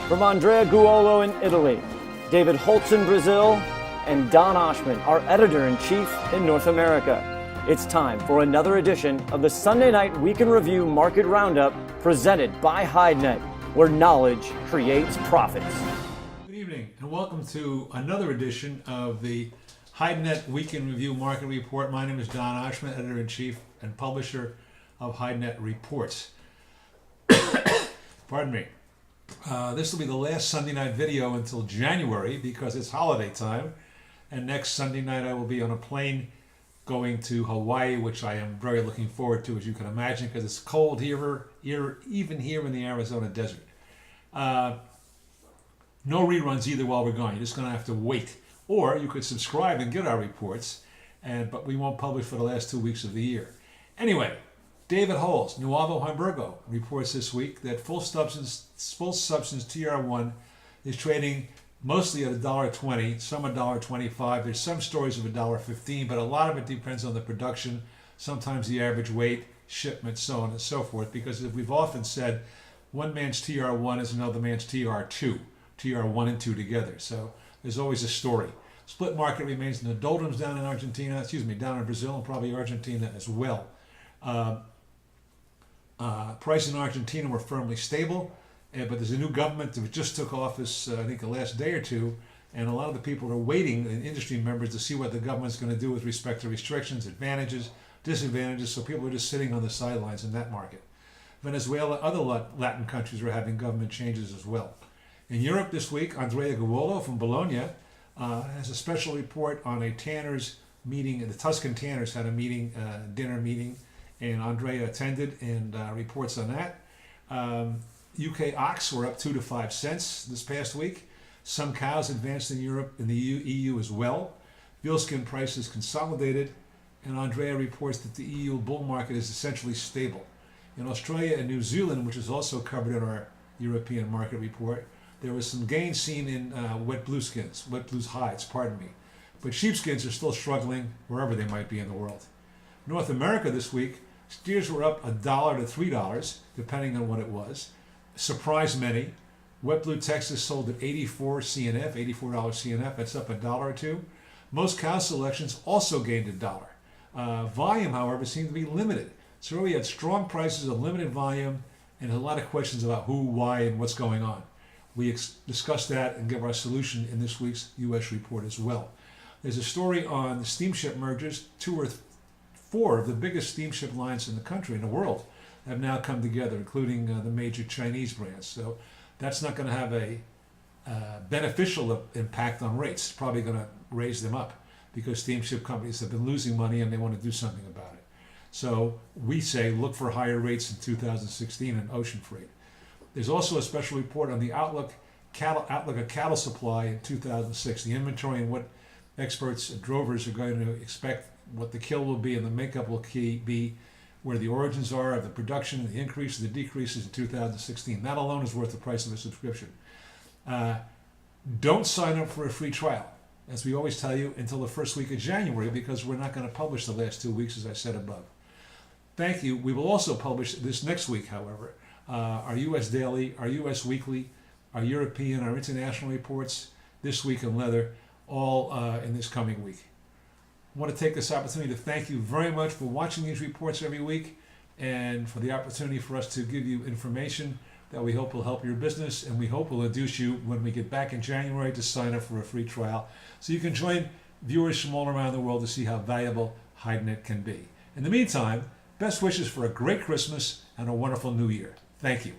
From Andrea Guolo in Italy, David Holtz in Brazil, and Don Oshman, our editor-in-chief in North America. It's time for another edition of the Sunday Night Week in Review Market Roundup presented by HideNet, where knowledge creates profits. Good evening and welcome to another edition of the HideNet Week in Review Market Report. My name is Don Oshman, editor-in-chief and publisher of HideNet Reports. Pardon me. This will be the last Sunday night video until January because it's holiday time. And next Sunday night I will be on a plane going to Hawaii, which I am very looking forward to, as you can imagine, because it's cold here, even here in the Arizona desert. No reruns either while we're gone. You're just going to have to wait. Or you could subscribe and get our reports, but we won't publish for the last 2 weeks of the year. Anyway, David Holtz, Nuovo Hamburgo, reports this week that full substance TR1 is trading mostly at $1.20, some $1.25. There's some stories of $1.15, but a lot of it depends on the production, sometimes the average weight, shipment, so on and so forth, because as we've often said, one man's TR1 is another man's TR2, TR1 and 2 together. So there's always a story. Split market remains in the doldrums down in down in Brazil and probably Argentina as well. Price in Argentina were firmly stable, but there's a new government that just took office, I think, the last day or two, and a lot of the people are waiting, industry members, to see what the government's going to do with respect to restrictions, advantages, disadvantages, so people are just sitting on the sidelines in that market. Venezuela, other Latin countries are having government changes as well. In Europe this week, Andrea Guolo from Bologna has a special report on a tanners meeting. The Tuscan tanners had a meeting, dinner meeting, and Andrea attended and reports on that. UK ox were up 2 to 5 cents this past week. Some cows advanced in Europe and the EU as well. Vealskin prices consolidated, and Andrea reports that the EU bull market is essentially stable. In Australia and New Zealand, which is also covered in our European market report, there was some gain seen in wet blue hides, but sheepskins are still struggling wherever they might be in the world. North America this week, steers were up $1 to $3, depending on what it was. Surprised many. Wet blue Texas sold at $84 CNF. That's up $1 or $2. Most cow selections also gained $1. Volume, however, seemed to be limited. So we had strong prices of limited volume and a lot of questions about who, why, and what's going on. We discuss that and give our solution in this week's U.S. report as well. There's a story on the steamship mergers. 2 or 4 of the biggest steamship lines in the country, in the world, have now come together, including the major Chinese brands. So that's not going to have a beneficial impact on rates. It's probably going to raise them up because steamship companies have been losing money and they want to do something about it. So we say look for higher rates in 2016 in ocean freight. There's also a special report on the outlook of cattle supply in 2006, the inventory and what experts and drovers are going to expect, what the kill will be and the makeup will be, where the origins are of the production, the increases, the decreases in 2016. That alone is worth the price of a subscription. Don't sign up for a free trial, as we always tell you, until the first week of January, because we're not going to publish the last 2 weeks, as I said above. Thank you. We will also publish this next week, however, our U.S. daily, our U.S. weekly, our European, our international reports, This Week in Leather, all in this coming week. I want to take this opportunity to thank you very much for watching these reports every week and for the opportunity for us to give you information that we hope will help your business, and we hope will induce you when we get back in January to sign up for a free trial so you can join viewers from all around the world to see how valuable HideNet can be. In the meantime, best wishes for a great Christmas and a wonderful New Year. Thank you.